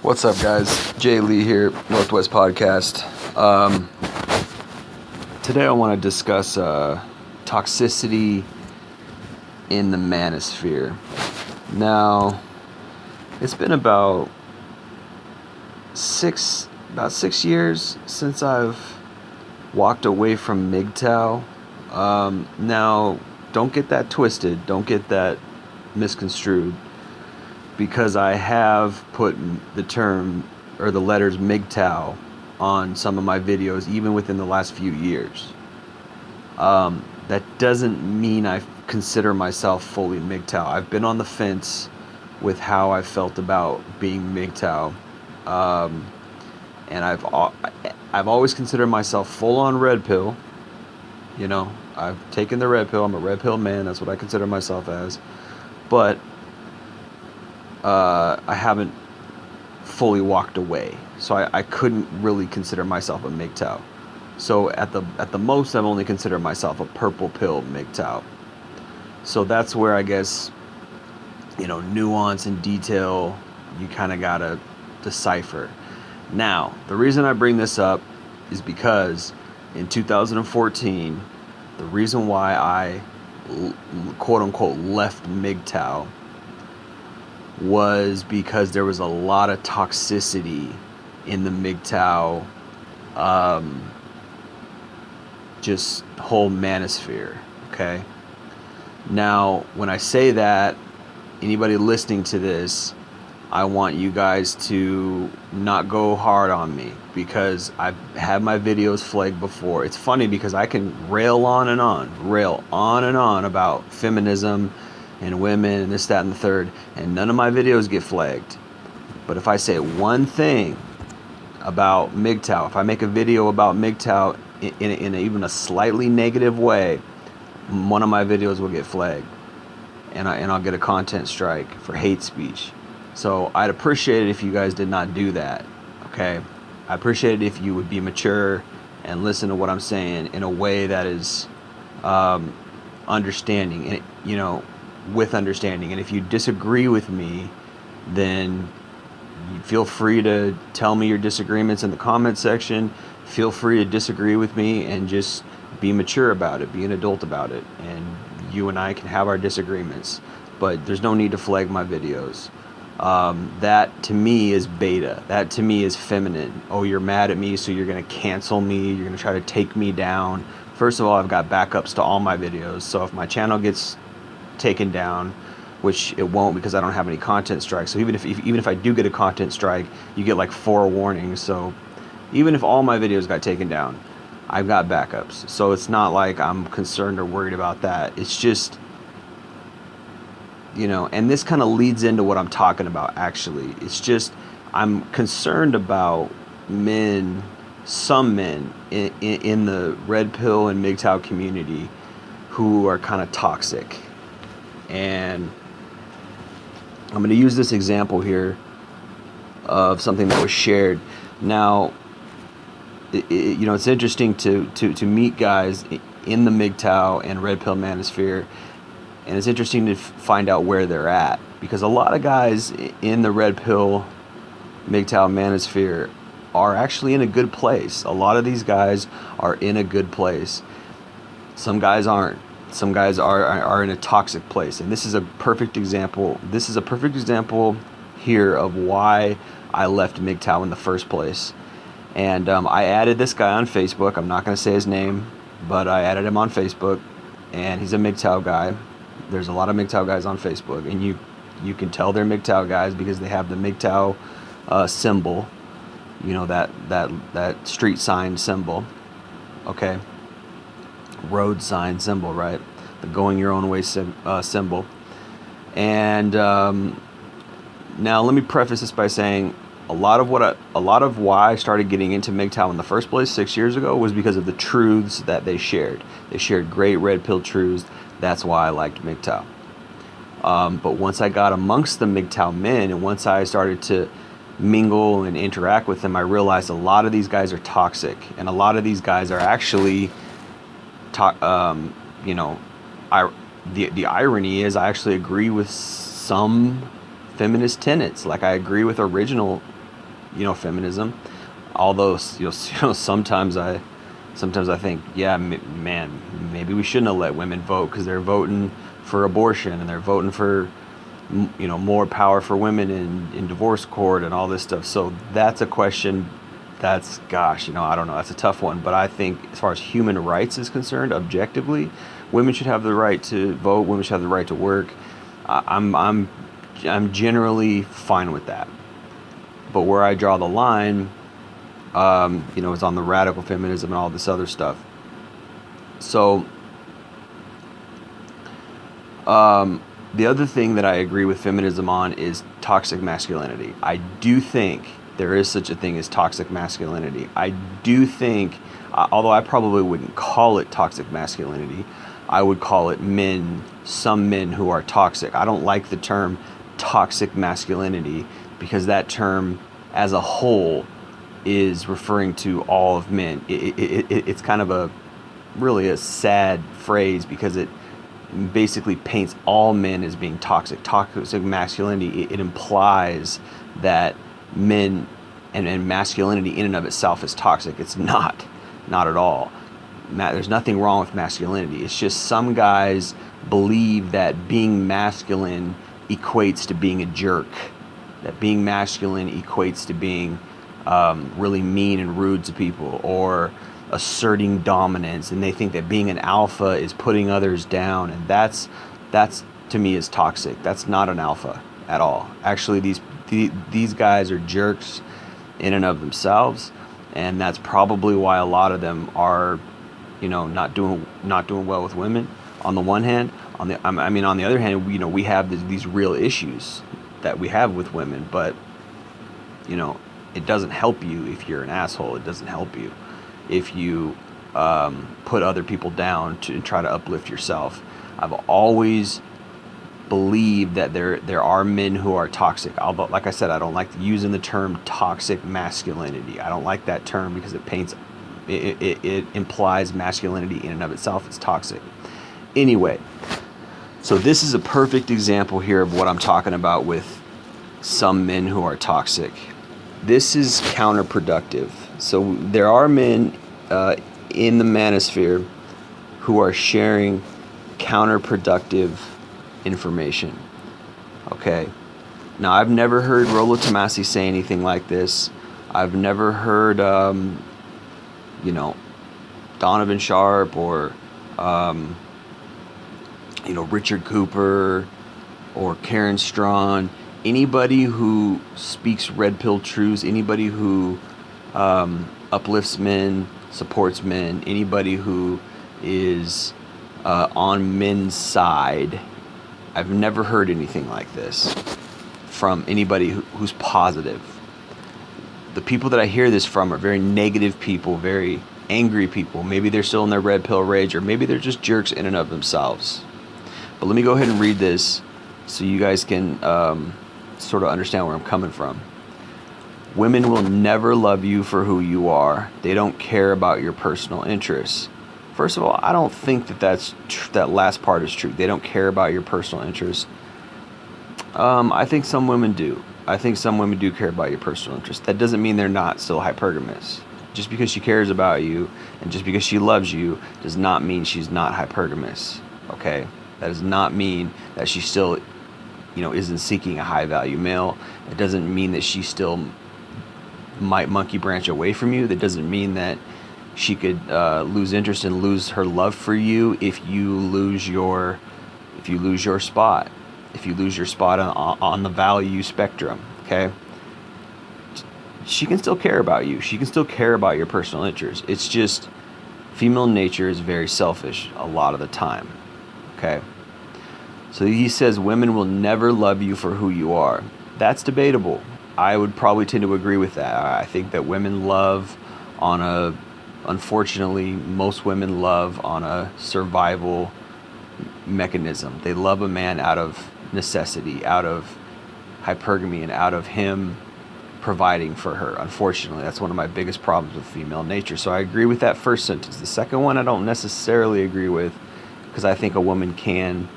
What's up, guys? Jay Lee here, Northwest Podcast. Today I want to discuss toxicity in the manosphere. Now, it's been about 6 years since I've walked away from MGTOW. Now, don't get that twisted. Don't get that misconstrued. Because I have put the term or the letters MGTOW on some of my videos, even within the last few years. That doesn't mean I consider myself fully MGTOW. I've been on the fence with how I felt about being MGTOW, and I've always considered myself full on red pill. You know, I've taken the red pill. I'm a red pill man. That's what I consider myself as, but I haven't fully walked away, so I couldn't really consider myself a MGTOW. So at the most, I've only considered myself a purple pill MGTOW. So that's where I guess, nuance and detail, you kind of gotta decipher. Now, the reason I bring this up is because in 2014, the reason why I quote unquote left MGTOW was because there was a lot of toxicity in the MGTOW just whole manosphere. Okay, now when I say that, anybody listening to this, I want you guys to not go hard on me, because I've had my videos flagged before. It's funny because I can rail on and on about feminism and women and this, that, and the third, and none of my videos get flagged. But if I say one thing about MGTOW, if I make a video about MGTOW in even a slightly negative way, one of my videos will get flagged, and I'll get a content strike for hate speech. So I'd appreciate it if you guys did not do that. Okay, I appreciate it if you would be mature and listen to what I'm saying in a way that is understanding, and with understanding. And if you disagree with me, then you feel free to tell me your disagreements in the comment section. Feel free to disagree with me and just be mature about it, be an adult about it, and you and I can have our disagreements, but there's no need to flag my videos. That to me is beta. That to me is feminine. Oh, you're mad at me, so you're gonna cancel me, you're gonna try to take me down. First of all, I've got backups to all my videos, so if my channel gets taken down, which it won't because I don't have any content strikes. So even if I do get a content strike, you get like 4 warnings. So even if all my videos got taken down, I've got backups. So it's not like I'm concerned or worried about that. It's just, and this kind of leads into what I'm talking about actually. It's just I'm concerned about some men in the red pill and MGTOW community who are kind of toxic. And I'm going to use this example here of something that was shared. Now, it's interesting to meet guys in the MGTOW and red pill manosphere, and it's interesting to find out where they're at, because a lot of guys in the red pill MGTOW manosphere are actually in a good place. A lot of these guys are in a good place. Some guys aren't. Some guys are in a toxic place, and this is a perfect example. This is a perfect example here of why I left MGTOW in the first place. And I added this guy on Facebook. I'm not going to say his name, but I added him on Facebook, and he's a MGTOW guy. There's a lot of MGTOW guys on Facebook, and you can tell they're MGTOW guys because they have the MGTOW symbol, that street sign symbol, okay? Road sign symbol, right? The going your own way symbol. And now let me preface this by saying a lot of why I started getting into MGTOW in the first place 6 years ago was because of the truths that they shared. They shared great red pill truths. That's why I liked MGTOW. But once I got amongst the MGTOW men, and once I started to mingle and interact with them, I realized a lot of these guys are toxic, and a lot of these guys are actually the irony is I actually agree with some feminist tenets. Like, I agree with original feminism. Although sometimes I think, yeah, man, maybe we shouldn't have let women vote because they're voting for abortion and they're voting for more power for women in divorce court and all this stuff. So that's a question. That's, gosh, I don't know. That's a tough one. But I think as far as human rights is concerned, objectively, women should have the right to vote. Women should have the right to work. I'm generally fine with that. But where I draw the line, is on the radical feminism and all this other stuff. So, the other thing that I agree with feminism on is toxic masculinity. I do think there is such a thing as toxic masculinity. I do think, although I probably wouldn't call it toxic masculinity, I would call it some men who are toxic. I don't like the term toxic masculinity because that term as a whole is referring to all of men. It's kind of really a sad phrase because it basically paints all men as being toxic. Toxic masculinity, it implies that men and masculinity in and of itself is toxic. It's not at all. There's nothing wrong with masculinity. It's just some guys believe that being masculine equates to being a jerk, that being masculine equates to being really mean and rude to people or asserting dominance, and they think that being an alpha is putting others down, and that's to me is toxic. That's not an alpha at all. Actually, these guys are jerks in and of themselves, and that's probably why a lot of them are not doing well with women on the one hand. On the other hand, we have these real issues that we have with women, but it doesn't help you if you're an asshole. It doesn't help you if you put other people down to try to uplift yourself. I've always believed that there are men who are toxic. Although, like I said, I don't like using the term toxic masculinity. I don't like that term because it implies masculinity in and of itself is toxic. Anyway, so this is a perfect example here of what I'm talking about with some men who are toxic. This is counterproductive. So there are men in the manosphere who are sharing counterproductive information. Okay. Now, I've never heard Rollo Tomassi say anything like this. I've never heard, Donovan Sharp or, Richard Cooper or Karen Strawn. Anybody who speaks red pill truths, anybody who uplifts men, supports men, anybody who is on men's side, I've never heard anything like this from anybody who's positive. The people that I hear this from are very negative people, very angry people. Maybe they're still in their red pill rage, or maybe they're just jerks in and of themselves. But let me go ahead and read this so you guys can sort of understand where I'm coming from. Women will never love you for who you are. They don't care about your personal interests. First of all, I don't think that last part is true. They don't care about your personal interests. I think some women do. I think some women do care about your personal interests. That doesn't mean they're not still hypergamous. Just because she cares about you and just because she loves you does not mean she's not hypergamous. Okay? That does not mean that she still, isn't seeking a high value male. It doesn't mean that she still might monkey branch away from you. That doesn't mean that she could lose interest and lose her love for you if you lose your spot. If you lose your spot on the value spectrum, okay? She can still care about you. She can still care about your personal interests. It's just female nature is very selfish a lot of the time, okay? So he says women will never love you for who you are. That's debatable. I would probably tend to agree with that. I think that women love unfortunately, most women love on a survival mechanism. They love a man out of necessity, out of hypergamy, and out of him providing for her. Unfortunately, that's one of my biggest problems with female nature. So I agree with that first sentence. The second one I don't necessarily agree with, because I think a woman can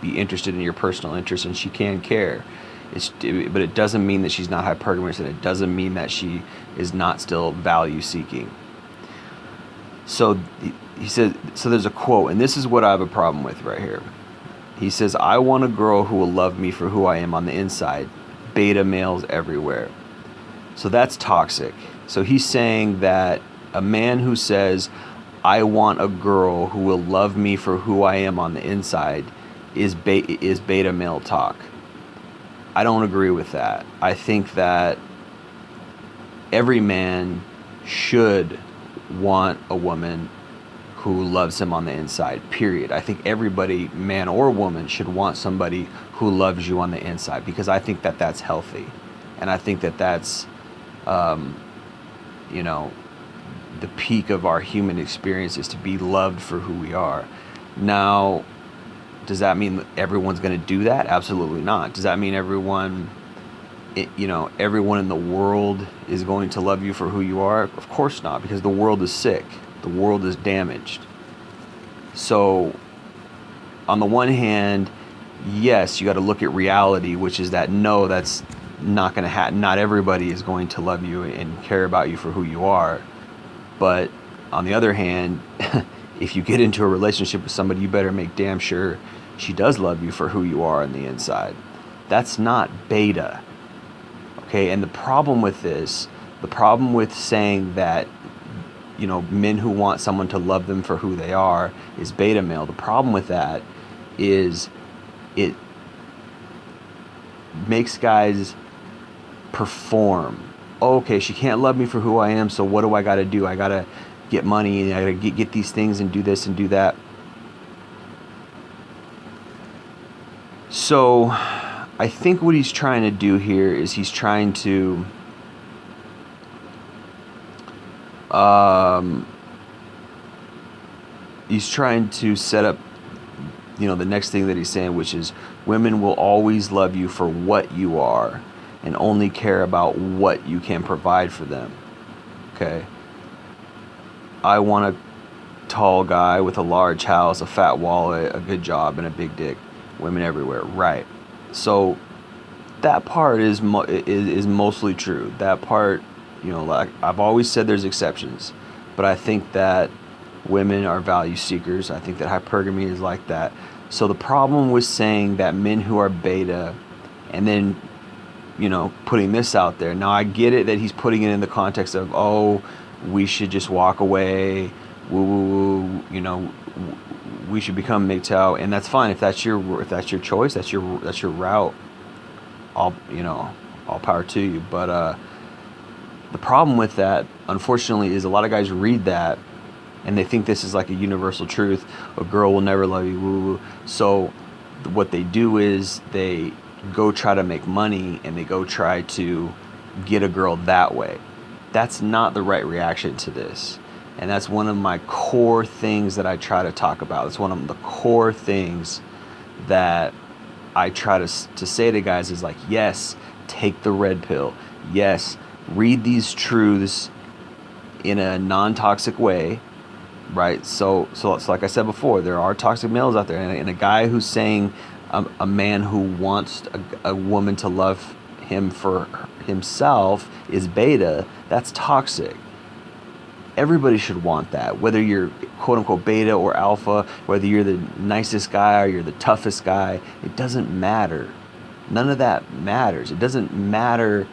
be interested in your personal interests, and she can care. But it doesn't mean that she's not hypergamous, and it doesn't mean that she is not still value seeking. So he said, so there's a quote, and this is what I have a problem with right here. He says, I want a girl who will love me for who I am on the inside. Beta males everywhere. So that's toxic. So he's saying that a man who says, I want a girl who will love me for who I am on the inside is beta male talk. I don't agree with that. I think that every man should want a woman who loves him on the inside, period. I think everybody, man or woman, should want somebody who loves you on the inside, because I think that that's healthy. And I think that that's, you know, the peak of our human experience is to be loved for who we are. Now, does that mean everyone's going to do that? Absolutely not. Does that mean everyone in the world is going to love you for who you are? Of course not, because the world is sick. The world is damaged. So, on the one hand, yes, you got to look at reality, which is that no, that's not going to happen. Not everybody is going to love you and care about you for who you are. But on the other hand, if you get into a relationship with somebody, you better make damn sure she does love you for who you are on the inside. That's not beta. Okay, and the problem with saying that, you know, men who want someone to love them for who they are is beta male. The problem with that is it makes guys perform. Oh, okay, she can't love me for who I am, so what do I got to do? I got to get money, and I got to get these things and do this and do that. So I think what he's trying to do here is he's trying to set up, you know, the next thing that he's saying, which is women will always love you for what you are and only care about what you can provide for them. Okay? I want a tall guy with a large house, a fat wallet, a good job, and a big dick. Women everywhere. Right. So that part is mostly true. That part, you know, like I've always said, there's exceptions, but I think that women are value seekers. I think that hypergamy is like that. So the problem with saying that men who are beta, and then, you know, putting this out there. Now I get it that he's putting it in the context of, oh, we should just walk away, woo woo woo, you know, we should become MGTOW, and that's fine if that's your choice, that's your route. All power to you. But the problem with that, unfortunately, is a lot of guys read that and they think this is like a universal truth. A girl will never love you, woo woo. So what they do is they go try to make money and they go try to get a girl that way. That's not the right reaction to this. And that's one of my core things that I try to talk about. It's one of the core things that I try to say to guys is like, yes, take the red pill. Yes, read these truths in a non-toxic way, right? So like I said before, there are toxic males out there. And a guy who's saying a man who wants a woman to love him for himself is beta, that's toxic. Everybody should want that, whether you're quote unquote beta or alpha, whether you're the nicest guy or you're the toughest guy, it doesn't matter. None of that matters. It doesn't matter.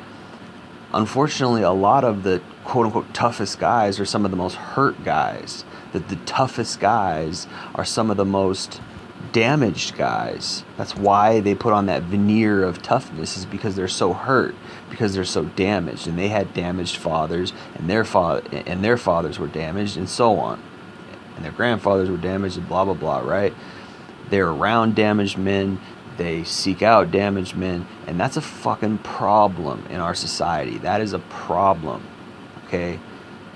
Unfortunately, a lot of the quote unquote toughest guys are some of the most hurt guys. That the toughest guys are some of the most damaged guys. That's why they put on that veneer of toughness, is because they're so hurt, because they're so damaged, and they had damaged fathers, and their fathers were damaged, and so on, and their grandfathers were damaged, and blah blah blah. Right? They're around damaged men. They seek out damaged men, and that's a fucking problem in our society. That is a problem, okay?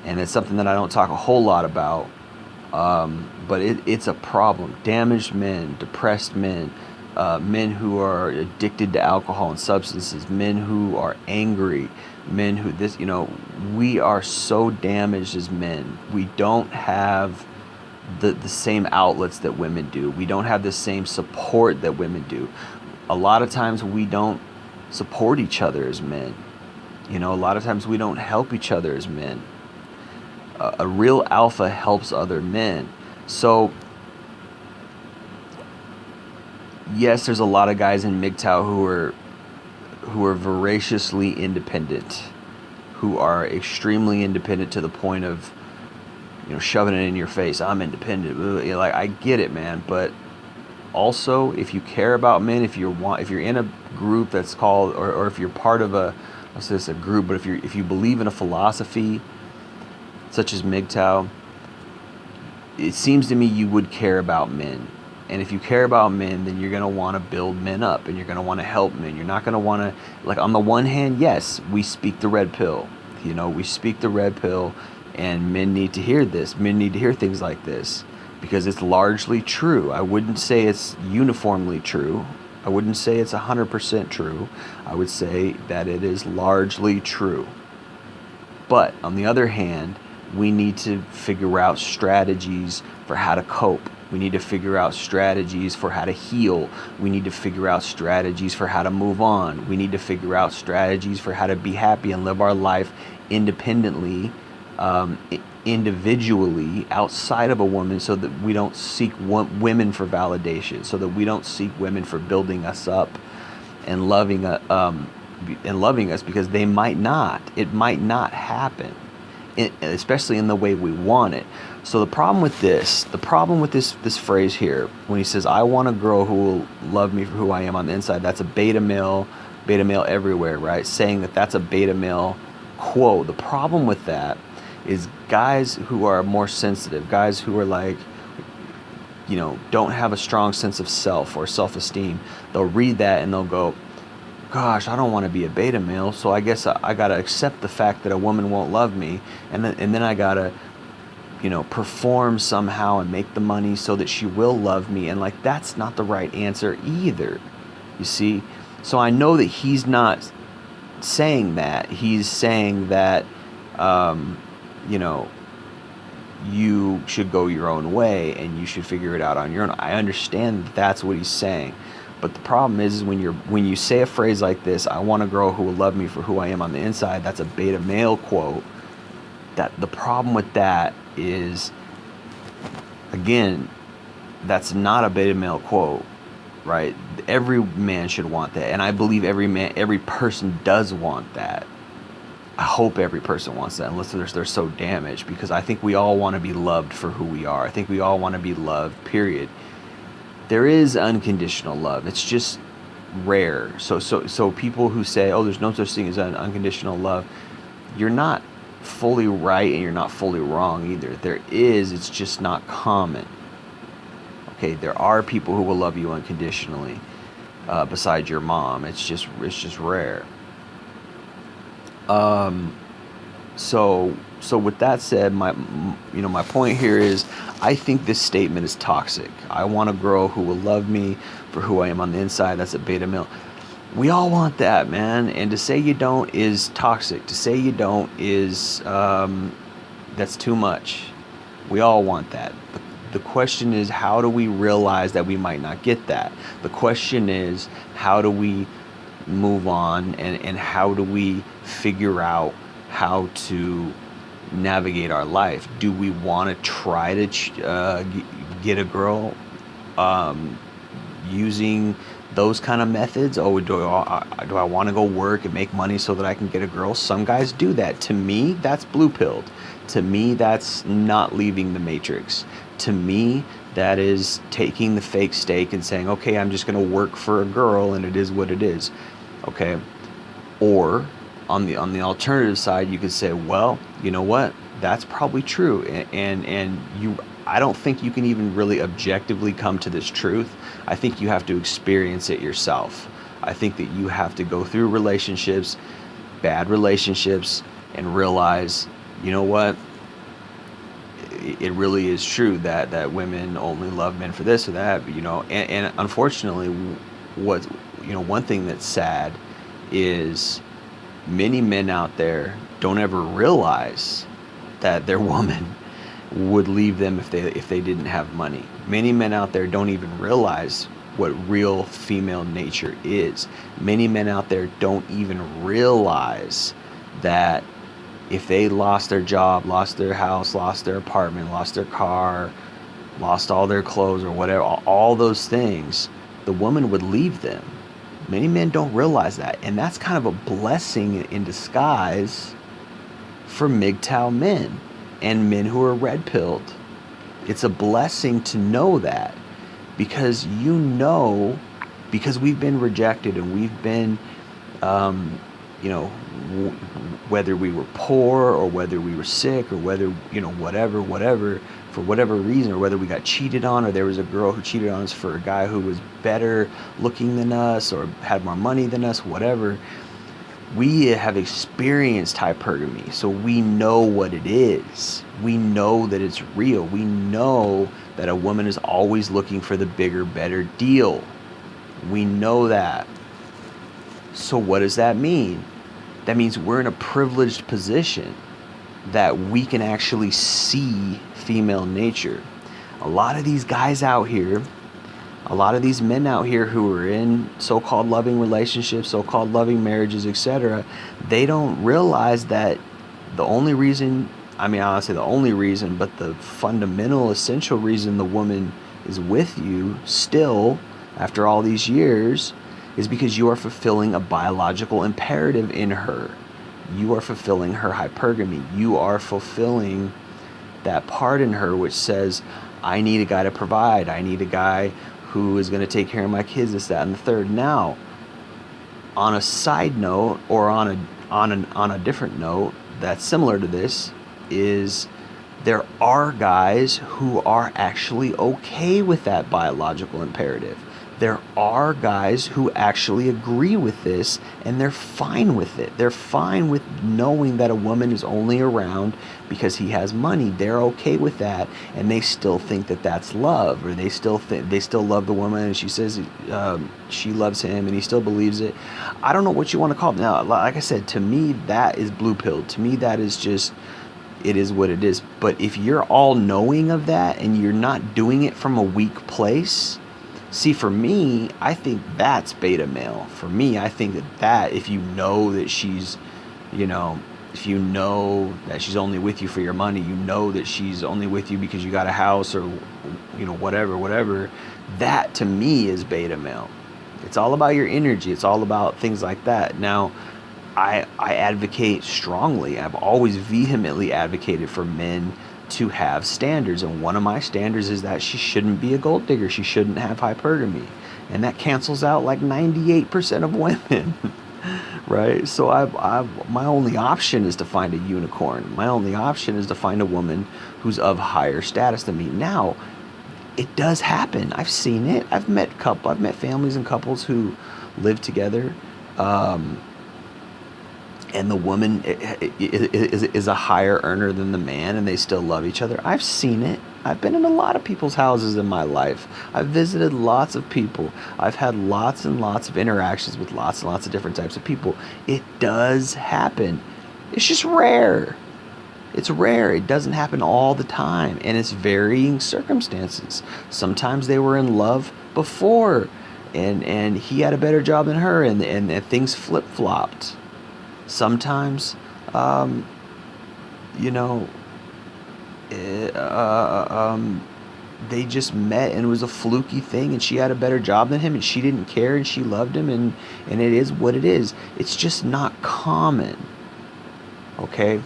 And it's something that I don't talk a whole lot about, but it's a problem. Damaged men, depressed men, men who are addicted to alcohol and substances, men who are angry, men who we are so damaged as men. We don't have the same outlets that women do. We don't have the same support that women do. A lot of times we don't support each other as men. You know, a lot of times we don't help each other as men. A real alpha helps other men. So yes, there's a lot of guys in MGTOW who are voraciously independent, who are extremely independent to the point of, you know, shoving it in your face. I'm independent. Like, I get it, man. But also, if you care about men, if you're in a group that's called, or if you're part of a, let's say it's a group, but if you believe in a philosophy such as MGTOW, it seems to me you would care about men. And if you care about men, then you're going to want to build men up, and you're going to want to help men. You're not going to want to, like, on the one hand, yes, we speak the red pill. You know, we speak the red pill, and men need to hear this. Men need to hear things like this because it's largely true. I wouldn't say it's uniformly true. I wouldn't say it's 100% true. I would say that it is largely true. But on the other hand, we need to figure out strategies for how to cope. We need to figure out strategies for how to heal. We need to figure out strategies for how to move on. We need to figure out strategies for how to be happy and live our life independently, individually, outside of a woman, so that we don't seek women for validation, so that we don't seek women for building us up and loving us, because they might not. It might not happen, especially in the way we want it. So the problem with this phrase here, when he says, I want a girl who will love me for who I am on the inside, that's a beta male everywhere, right? Saying that that's a beta male quote. The problem with that is guys who are more sensitive, guys who are like, you know, don't have a strong sense of self or self-esteem, they'll read that and they'll go, gosh, I don't want to be a beta male, so I guess I got to accept the fact that a woman won't love me, and then I got to, you know, perform somehow and make the money so that she will love me. And like, that's not the right answer either, you see. So I know that he's not saying that. He's saying that, you know, you should go your own way and you should figure it out on your own. I understand that's what he's saying. But the problem is when you say a phrase like this, I want a girl who will love me for who I am on the inside, that's a beta male quote. That the problem with that is, again, that's not a beta male quote, right? Every man should want that, and I believe every person does want that. I hope every person wants that, unless they're so damaged, because I think we all want to be loved for who we are. I think we all want to be loved, period. There is unconditional love. It's just rare. So people who say, oh, there's no such thing as unconditional love, you're not fully right and you're not fully wrong either. There is, it's just not common. Okay, there are people who will love you unconditionally, besides your mom. It's just rare. So with that said, my point here is, I think this statement is toxic. I want a girl who will love me for who I am on the inside. That's a beta male. We all want that, man. And to say you don't is toxic. To say you don't is, that's too much. We all want that. The question is, how do we realize that we might not get that? The question is, how do we move on, and how do we figure out how to navigate our life? Do we want to try to get a girl using those kind of methods? Oh, do I want to go work and make money so that I can get a girl? Some guys do that. To me, that's blue pilled. To me, that's not leaving the matrix. To me, that is taking the fake steak and saying, okay, I'm just going to work for a girl and it is what it is. Okay. Or on the alternative side, you could say, well, you know what? That's probably true. And I don't think you can even really objectively come to this truth. I think you have to experience it yourself. I think that you have to go through relationships, bad relationships, and realize, you know what? It really is true that women only love men for this or that, you know. And unfortunately, one thing that's sad is many men out there don't ever realize that their woman would leave them if they didn't have money. Many men out there don't even realize what real female nature is. Many men out there don't even realize that if they lost their job, lost their house, lost their apartment, lost their car, lost all their clothes or whatever, all those things, the woman would leave them. Many men don't realize that. And that's kind of a blessing in disguise for MGTOW men and men who are red pilled. It's a blessing to know that, because because we've been rejected and we've been, whether we were poor or whether we were sick or whether, whatever, for whatever reason, or whether we got cheated on, or there was a girl who cheated on us for a guy who was better looking than us or had more money than us, whatever. We have experienced hypergamy, so we know what it is. We know that it's real. We know that a woman is always looking for the bigger, better deal. We know that. So what does that mean? That means we're in a privileged position that we can actually see female nature. A lot of these guys out here, a lot of these men out here who are in so-called loving relationships, so-called loving marriages, etc., they don't realize that the only reason, I don't say the only reason, but the fundamental, essential reason the woman is with you still after all these years is because you are fulfilling a biological imperative in her. You are fulfilling her hypergamy. You are fulfilling that part in her which says, I need a guy to provide. I need a guy who is going to take care of my kids, this, that, and the third. Now, on a side note, or on a different note that's similar to this, is there are guys who are actually okay with that biological imperative. There are guys who actually agree with this, and they're fine with it. They're fine with knowing that a woman is only around because he has money. They're okay with that, and they still think that that's love, or they still love the woman, and she says she loves him, and he still believes it. I don't know what you want to call it. Now, like I said, to me, that is blue pilled. To me, that is just, it is what it is. But if you're all knowing of that and you're not doing it from a weak place, see, for me, I think that's beta male. For me, I think that if you know that she's, if you know that she's only with you for your money, you know that she's only with you because you got a house or, whatever, that to me is beta male. It's all about your energy. It's all about things like that. Now, I advocate strongly. I've always vehemently advocated for men to have standards, and one of my standards is that she shouldn't be a gold digger. She shouldn't have hypergamy, and that cancels out like 98% of women. Right? So my only option is to find a unicorn. My only option is to find a woman who's of higher status than me. Now, it does happen. I've seen it. I've met families and couples who live together, and the woman is a higher earner than the man, and they still love each other. I've seen it. I've been in a lot of people's houses in my life. I've visited lots of people. I've had lots and lots of interactions with lots and lots of different types of people. It does happen. It's just rare. It's rare. It doesn't happen all the time, and it's varying circumstances. Sometimes they were in love before, and he had a better job than her, and things flip-flopped. Sometimes, they just met and it was a fluky thing, and she had a better job than him and she didn't care and she loved him, and it is what it is. It's just not common. Okay?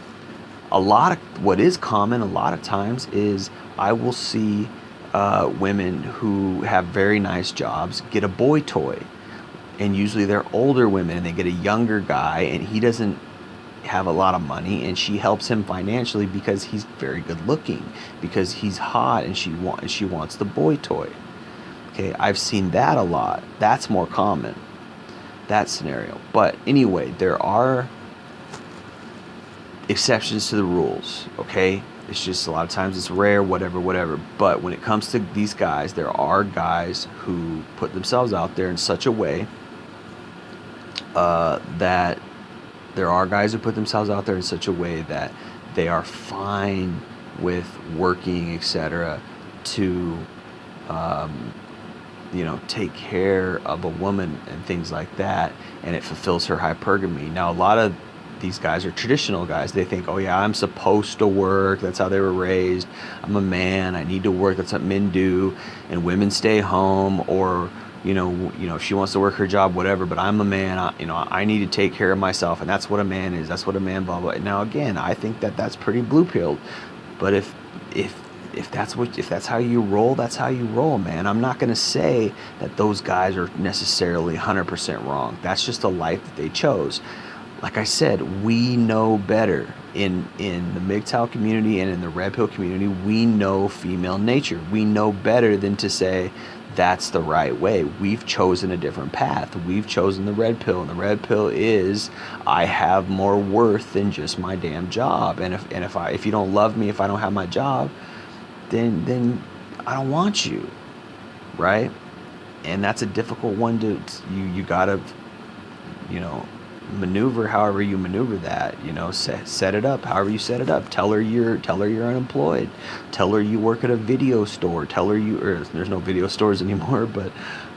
What is common a lot of times is I will see women who have very nice jobs get a boy toy. And usually they're older women, and they get a younger guy, and he doesn't have a lot of money, and she helps him financially because he's very good looking, because he's hot, and she wants the boy toy. Okay, I've seen that a lot. That's more common, that scenario. But anyway, there are exceptions to the rules. Okay, it's just a lot of times it's rare, whatever. But when it comes to these guys, there are guys who put themselves out there in such a way that they are fine with working, etc., to take care of a woman and things like that, and it fulfills her hypergamy. Now, a lot of these guys are traditional guys. They think, oh yeah, I'm supposed to work. That's how they were raised. I'm a man. I need to work. That's what men do. And women stay home, or if she wants to work her job, whatever. But I'm a man. I need to take care of myself, and that's what a man is. That's what a man. Blah blah. Now again, I think that that's pretty blue pilled. But if that's how you roll, that's how you roll, man. I'm not going to say that those guys are necessarily 100% wrong. That's just a life that they chose. Like I said, we know better in the MGTOW community and in the red pill community. We know female nature. We know better than to say that's the right way. We've chosen a different path. We've chosen the red pill, and the red pill is I have more worth than just my damn job. And if you don't love me, if I don't have my job, then I don't want you, right? And that's a difficult one to you gotta maneuver however you maneuver that. Set it up however you set it up. Tell her you're unemployed. Tell her you work at a video store. Tell her there's no video stores anymore, but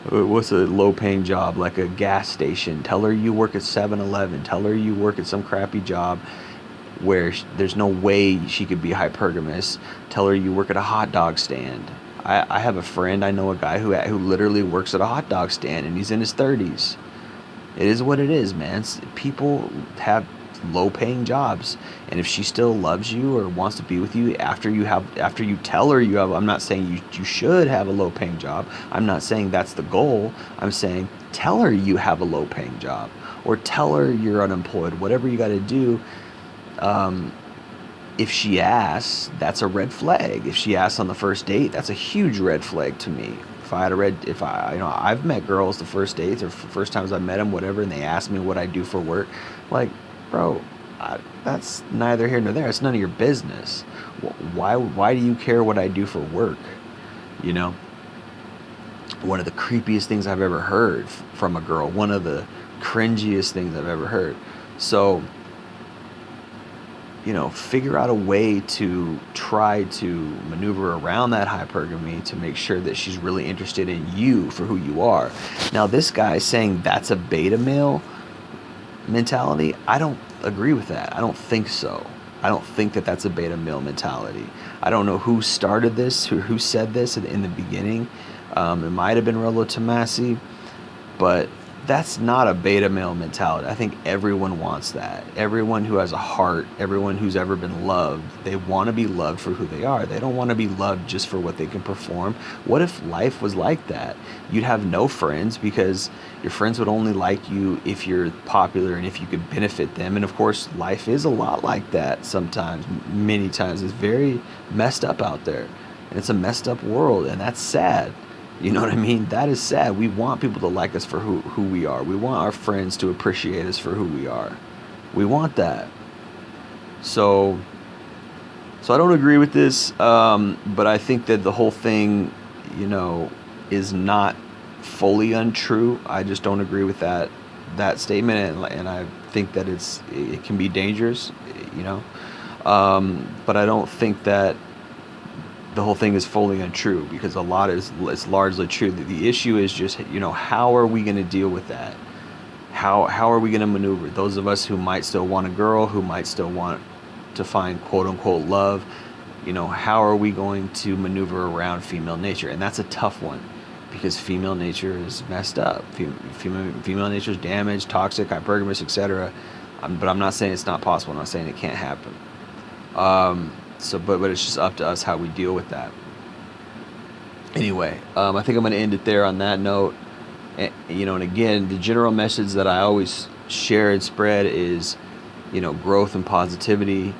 what's a low paying job, like a gas station? Tell her you work at 7-Eleven. Tell her you work at some crappy job where there's no way she could be hypergamous. Tell her you work at a hot dog stand. I have a friend, I know a guy who literally works at a hot dog stand, and he's in his 30s. It is what it is, man. People have low-paying jobs, and if she still loves you or wants to be with you after you tell her you have, I'm not saying you should have a low-paying job. I'm not saying that's the goal. I'm saying tell her you have a low-paying job, or tell her you're unemployed. Whatever you got to do. If she asks, that's a red flag. If she asks on the first date, that's a huge red flag to me. I've met girls the first dates or first times I met them, whatever, and they ask me what I do for work. Like, bro, that's neither here nor there. It's none of your business. Why do you care what I do for work? One of the creepiest things I've ever heard from a girl. One of the cringiest things I've ever heard. So, figure out a way to try to maneuver around that hypergamy to make sure that she's really interested in you for who you are. Now, this guy saying that's a beta male mentality, I don't agree with that. I don't think so. I don't think that that's a beta male mentality. I don't know who started this, who said this in the beginning. It might have been Rollo Tomasi, but that's not a beta male mentality. I think everyone wants that. Everyone who has a heart, everyone who's ever been loved, they want to be loved for who they are. They don't want to be loved just for what they can perform. What if life was like that? You'd have no friends because your friends would only like you if you're popular and if you could benefit them. And of course, life is a lot like that sometimes, many times. It's very messed up out there. And it's a messed up world, and that's sad. You know what I mean? That is sad. We want people to like us for who we are. We want our friends to appreciate us for who we are. We want that. So I don't agree with this, but I think that the whole thing, is not fully untrue. I just don't agree with that statement, and I think that it can be dangerous, but I don't think that the whole thing is fully untrue, because a lot is largely true. The issue is just, how are we going to deal with that? How are we going to maneuver? Those of us who might still want a girl, who might still want to find quote unquote love, how are we going to maneuver around female nature? And that's a tough one, because female nature is messed up. Female nature is damaged, toxic, hypergamous, etc. But I'm not saying it's not possible. I'm not saying it can't happen. But it's just up to us how we deal with that. Anyway, I think I'm going to end it there on that note. And again, the general message that I always share and spread is, growth and positivity,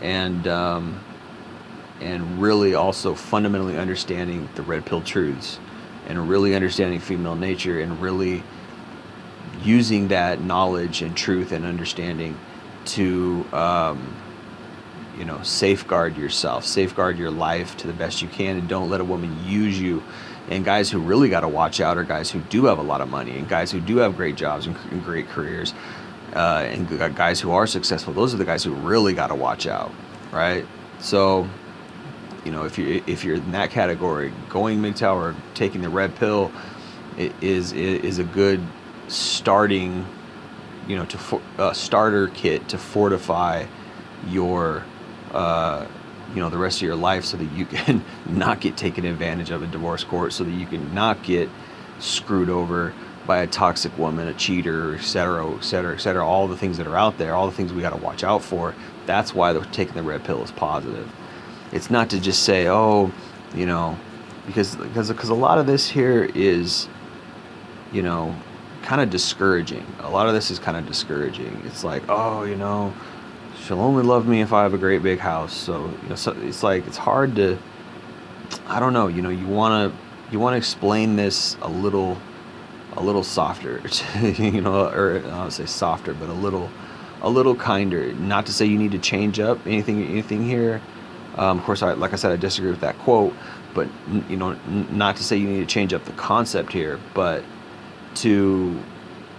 and really also fundamentally understanding the red pill truths, and really understanding female nature, and really using that knowledge and truth and understanding to safeguard yourself, safeguard your life to the best you can, and don't let a woman use you. And guys who really got to watch out are guys who do have a lot of money, and guys who do have great jobs and great careers, and guys who are successful. Those are the guys who really got to watch out, right? So, if you're in that category, going MGTOW or taking the red pill, is a good starting, starter kit to fortify your the rest of your life, so that you can not get taken advantage of in divorce court, so that you can not get screwed over by a toxic woman, a cheater, et cetera, et cetera, et cetera. All the things that are out there, all the things we got to watch out for. That's why taking the red pill is positive. It's not to just say, oh, because a lot of this here is, kind of discouraging. A lot of this is kind of discouraging. It's like, oh, she'll only love me if I have a great big house. So, so it's like, it's hard to, I don't know, you want to explain this a little softer, or I don't say softer, but a little kinder. Not to say you need to change up anything here. Of course, like I said, I disagree with that quote, but not to say you need to change up the concept here, but to,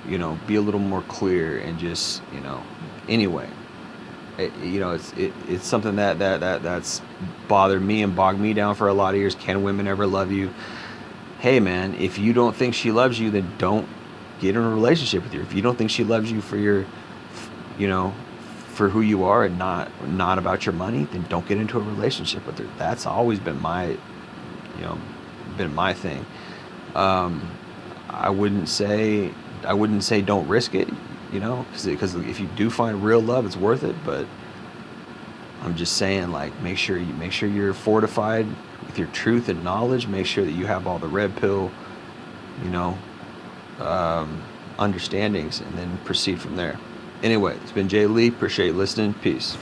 be a little more clear and just, anyway. It's something that's bothered me and bogged me down for a lot of years. Can women ever love you? Hey man, if you don't think she loves you, then don't get in a relationship with her. If you don't think she loves you for your, for who you are and not about your money, then don't get into a relationship with her. That's always been my thing. I wouldn't say don't risk it, because if you do find real love, it's worth it. But I'm just saying, like, make sure you're fortified with your truth and knowledge. Make sure that you have all the red pill, understandings, and then proceed from there. Anyway, it's been Jay Lee. Appreciate you listening. Peace.